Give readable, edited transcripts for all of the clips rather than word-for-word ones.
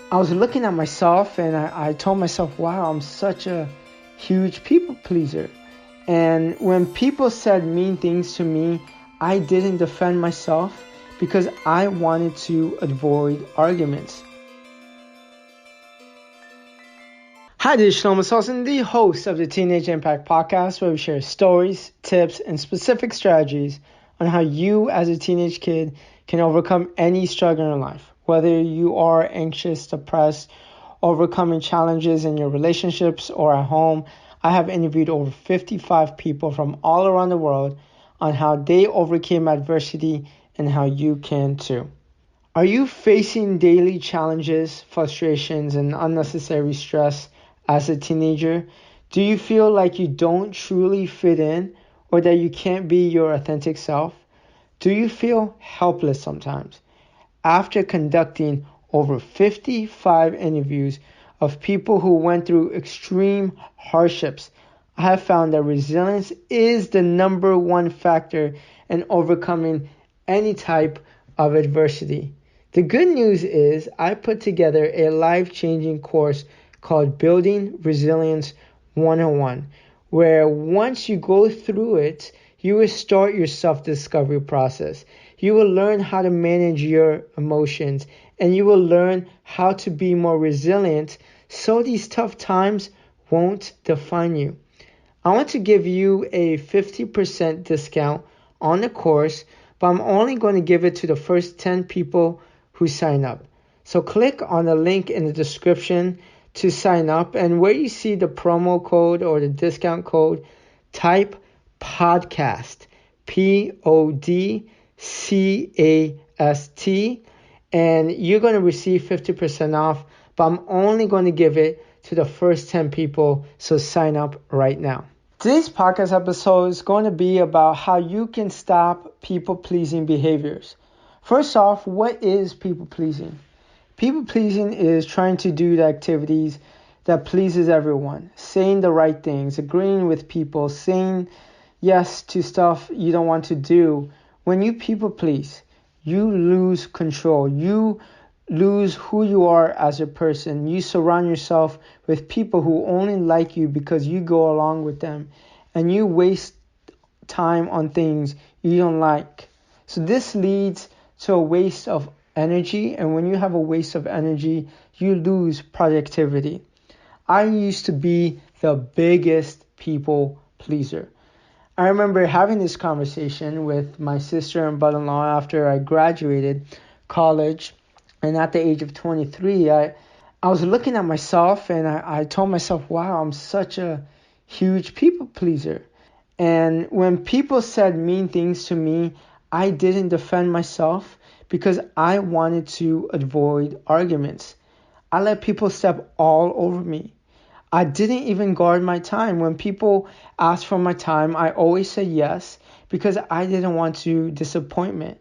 I was looking at myself and I told myself, wow, I'm such a huge people pleaser. And when people said mean things to me, I didn't defend myself because I wanted to avoid arguments. Hi, this is Shelomo Solson, the host of the Teenage Impact Podcast, where we share stories, tips, and specific strategies on how you as a teenage kid can overcome any struggle in life. Whether you are anxious, depressed, overcoming challenges in your relationships or at home, I have interviewed over 55 people from all around the world on how they overcame adversity and how you can too. Are you facing daily challenges, frustrations, and unnecessary stress as a teenager? Do you feel like you don't truly fit in or that you can't be your authentic self? Do you feel helpless sometimes? After conducting over 55 interviews of people who went through extreme hardships, I have found that resilience is the number one factor in overcoming any type of adversity. The good news is I put together a life-changing course called Building Resilience 101, where once you go through it, you will start your self-discovery process. You will learn how to manage your emotions, and you will learn how to be more resilient so these tough times won't define you. I want to give you a 50% discount on the course, but I'm only going to give it to the first 10 people who sign up. So click on the link in the description to sign up, and where you see the promo code or the discount code, type podcast, PODCAST, and you're going to receive 50% off, but I'm only going to give it to the first 10 people, so sign up right now. Today's podcast episode is going to be about how you can stop people-pleasing behaviors. First off, what is people-pleasing? People-pleasing is trying to do the activities that pleases everyone, saying the right things, agreeing with people, saying yes to stuff you don't want to do. When you people-please, you lose control. You lose who you are as a person. You surround yourself with people who only like you because you go along with them, and you waste time on things you don't like. So this leads to a waste of energy, and when you have a waste of energy, you lose productivity. I used to be the biggest people pleaser. I remember having this conversation with my sister and brother-in-law after I graduated college, and at the age of 23, I was looking at myself and I told myself, wow, I'm such a huge people pleaser. And when people said mean things to me, I didn't defend myself because I wanted to avoid arguments. I let people step all over me. I didn't even guard my time. When people asked for my time, I always said yes because I didn't want to disappointment.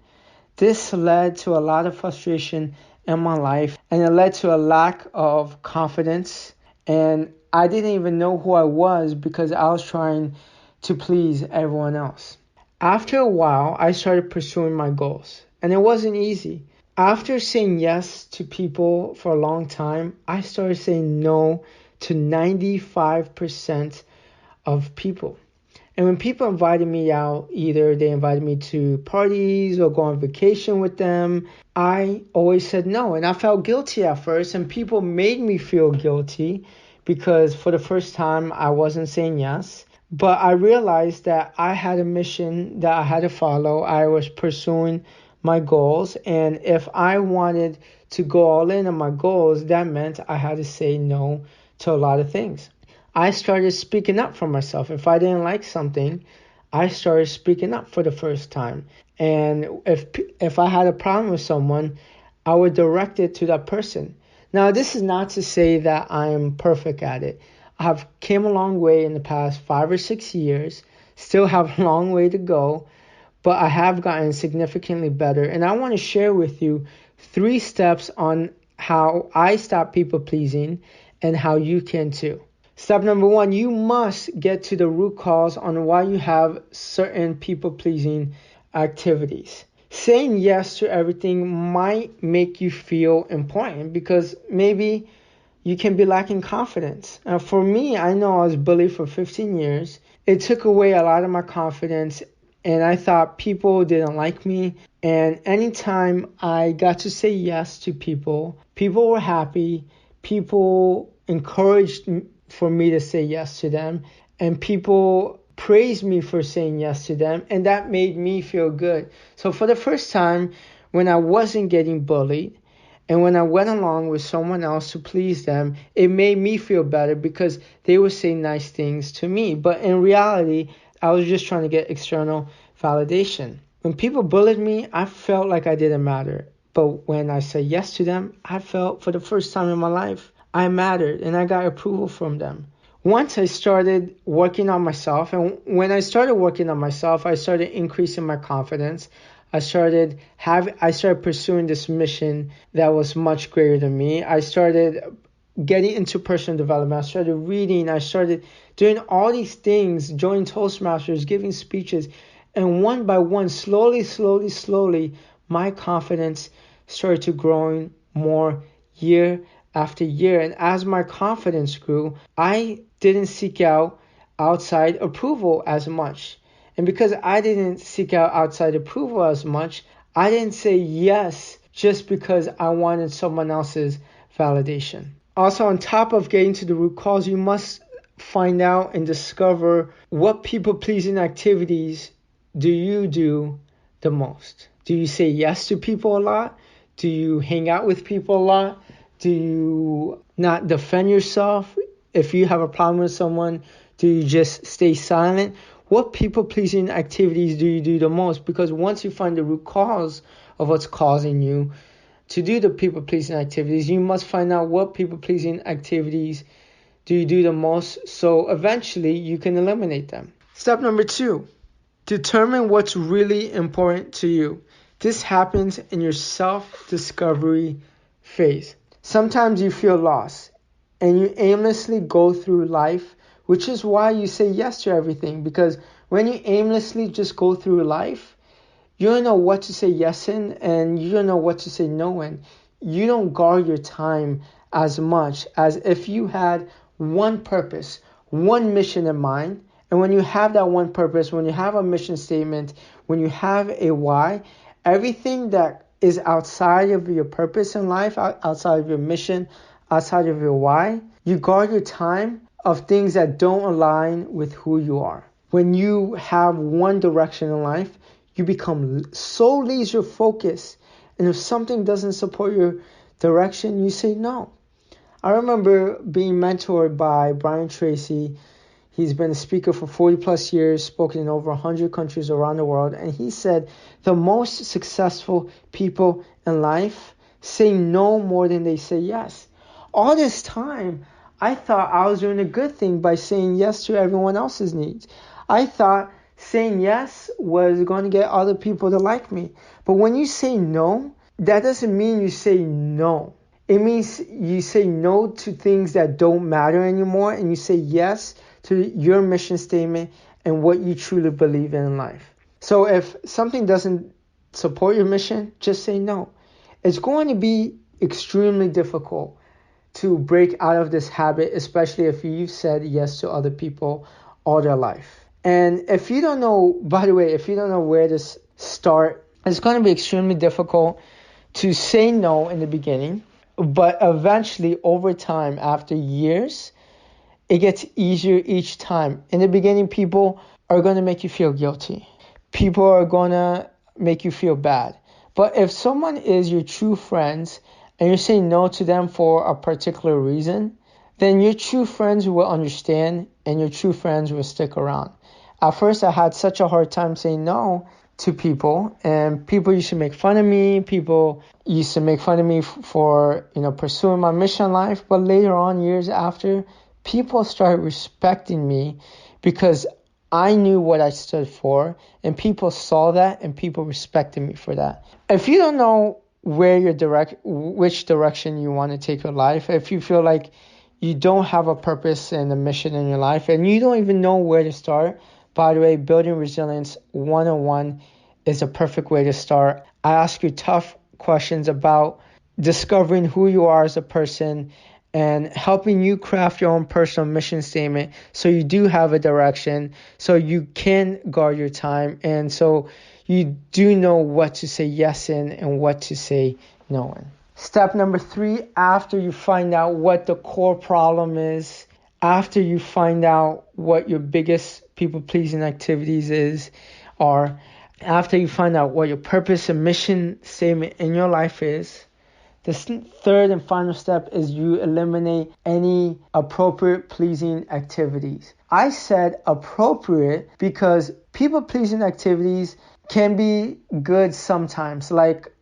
This led to a lot of frustration in my life, and it led to a lack of confidence, and I didn't even know who I was because I was trying to please everyone else. After a while, I started pursuing my goals, and it wasn't easy. After saying yes to people for a long time, I started saying no to 95% of people. And when people invited me out, either they invited me to parties or go on vacation with them, I always said no. And I felt guilty at first, and people made me feel guilty because for the first time I wasn't saying yes. But I realized that I had a mission that I had to follow. I was pursuing my goals, and if I wanted to go all in on my goals, that meant I had to say no to a lot of things. I started speaking up for myself. If I didn't like something, I started speaking up for the first time. And if I had a problem with someone, I would direct it to that person. Now, this is not to say that I am perfect at it. I have came a long way in the past 5 or 6 years, still have a long way to go, but I have gotten significantly better. And I want to share with you 3 steps on how I stop people pleasing and how you can too. Step number 1, you must get to the root cause on why you have certain people-pleasing activities. saying yes to everything might make you feel important because maybe you can be lacking confidence. For me, I know I was bullied for 15 years. It took away a lot of my confidence, and I thought people didn't like me. And anytime I got to say yes to people, people were happy. People encouraged for me to say yes to them, and people praised me for saying yes to them, and that made me feel good. So for the first time, when I wasn't getting bullied, and when I went along with someone else to please them, it made me feel better because they would say nice things to me. But in reality, I was just trying to get external validation. When people bullied me, I felt like I didn't matter. But when I said yes to them, I felt for the first time in my life, I mattered and I got approval from them. Once I started working on myself, and when I started working on myself, I started increasing my confidence. I started pursuing this mission that was much greater than me. I started getting into personal development. I started reading. I started doing all these things, joining Toastmasters, giving speeches. And one by one, slowly, my confidence started to growing more year after year. And as my confidence grew, I didn't seek out outside approval as much. And because I didn't seek out outside approval as much, I didn't say yes just because I wanted someone else's validation. Also, on top of getting to the root cause, you must find out and discover what people-pleasing activities do you do the most. Do you say yes to people a lot? Do you hang out with people a lot? Do you not defend yourself? If you have a problem with someone, do you just stay silent? What people-pleasing activities do you do the most? Because once you find the root cause of what's causing you to do the people-pleasing activities, you must find out what people-pleasing activities do you do the most, so eventually you can eliminate them. Step number 2, determine what's really important to you. This happens in your self-discovery phase. Sometimes you feel lost and you aimlessly go through life, which is why you say yes to everything. Because when you aimlessly just go through life, you don't know what to say yes in and you don't know what to say no in. You don't guard your time as much as if you had one purpose, one mission in mind. And when you have that one purpose, when you have a mission statement, when you have a why, everything that is outside of your purpose in life, outside of your mission, outside of your why, you guard your time of things that don't align with who you are. When you have one direction in life, you become so laser focused. And if something doesn't support your direction, you say no. I remember being mentored by Brian Tracy. He's been a speaker for 40 plus years, spoken in over 100 countries around the world. And he said the most successful people in life say no more than they say yes. All this time, I thought I was doing a good thing by saying yes to everyone else's needs. I thought saying yes was going to get other people to like me. But when you say no, that doesn't mean you say no. It means you say no to things that don't matter anymore and you say yes to your mission statement and what you truly believe in life. So if something doesn't support your mission, just say no. It's going to be extremely difficult to break out of this habit, especially if you've said yes to other people all their life. And if you don't know, by the way, if you don't know where to start, it's going to be extremely difficult to say no in the beginning. But eventually, over time, after years, it gets easier each time. In the beginning, people are going to make you feel guilty. People are going to make you feel bad. But if someone is your true friends and you're saying no to them for a particular reason, then your true friends will understand and your true friends will stick around. At first, I had such a hard time saying no to people, and people used to make fun of me. People used to make fun of me for, pursuing my mission in life. But later on, years after, people started respecting me because I knew what I stood for, and people saw that, and people respected me for that. If you don't know which direction you want to take your life, if you feel like you don't have a purpose and a mission in your life, and you don't even know where to start, by the way, Building Resilience 101 is a perfect way to start. I ask you tough questions about discovering who you are as a person and helping you craft your own personal mission statement so you do have a direction, so you can guard your time, and so you do know what to say yes in and what to say no in. Step number 3, after you find out what the core problem is, after you find out what your biggest people-pleasing activities are, after you find out what your purpose and mission statement in your life is, the third and final step is you eliminate any appropriate pleasing activities. I said appropriate because people-pleasing activities can be good sometimes. Like,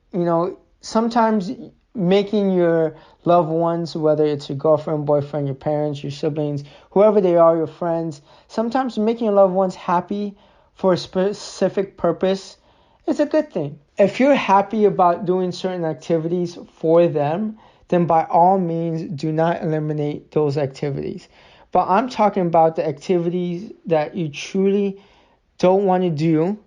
sometimes making your loved ones, whether it's your girlfriend, boyfriend, your parents, your siblings, whoever they are, your friends, sometimes making your loved ones happy for a specific purpose is a good thing. If you're happy about doing certain activities for them, then by all means do not eliminate those activities. But I'm talking about the activities that you truly don't want to do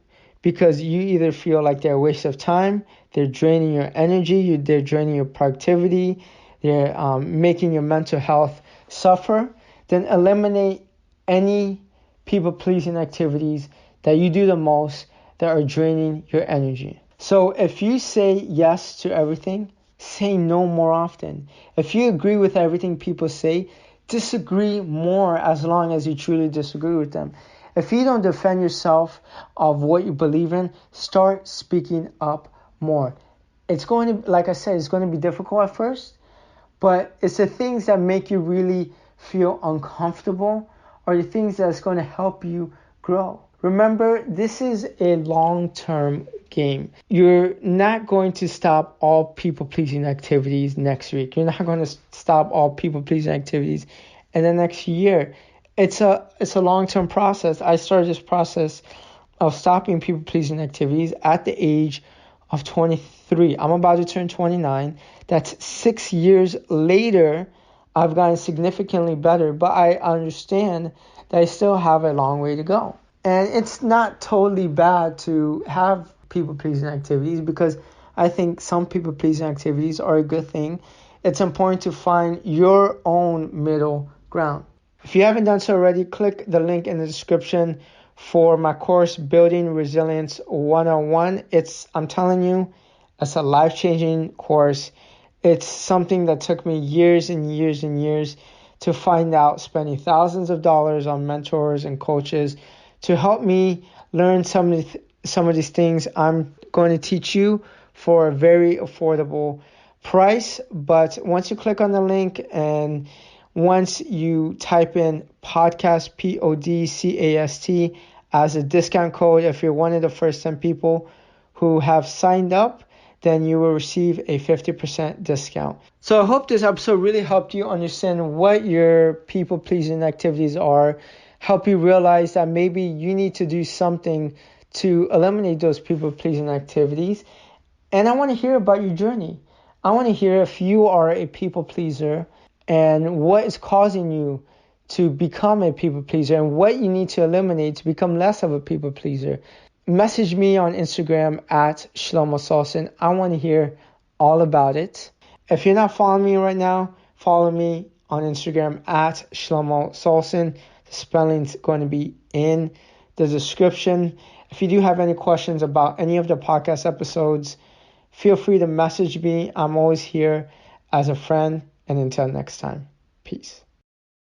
because you either feel like they're a waste of time, they're draining your energy, they're draining your productivity, they're making your mental health suffer, then eliminate any people-pleasing activities that you do the most that are draining your energy. So if you say yes to everything, say no more often. If you agree with everything people say, disagree more as long as you truly disagree with them. If you don't defend yourself of what you believe in, start speaking up more. It's going to, like I said, it's going to be difficult at first, but it's the things that make you really feel uncomfortable or the things that's going to help you grow. Remember, this is a long-term game. You're not going to stop all people-pleasing activities next week. You're not going to stop all people-pleasing activities in the next year. It's a long-term process. I started this process of stopping people-pleasing activities at the age of 23. I'm about to turn 29. That's 6 years later. I've gotten significantly better, but I understand that I still have a long way to go. And it's not totally bad to have people-pleasing activities because I think some people-pleasing activities are a good thing. It's important to find your own middle ground. If you haven't done so already, click the link in the description for my course, Building Resilience 101. I'm telling you, it's a life-changing course. It's something that took me years and years and years to find out, spending thousands of dollars on mentors and coaches to help me learn some of these things. I'm going to teach you for a very affordable price. But once you click on the link and once you type in podcast, PODCAST, as a discount code, if you're one of the first 10 people who have signed up, then you will receive a 50% discount. So I hope this episode really helped you understand what your people-pleasing activities are, help you realize that maybe you need to do something to eliminate those people-pleasing activities. And I want to hear about your journey. I want to hear if you are a people-pleaser and what is causing you to become a people-pleaser and what you need to eliminate to become less of a people-pleaser. Message me on Instagram at Shelomo Solson. I want to hear all about it. If you're not following me right now, follow me on Instagram at Shelomo Solson. The spelling's going to be in the description. If you do have any questions about any of the podcast episodes, feel free to message me. I'm always here as a friend. And until next time, peace.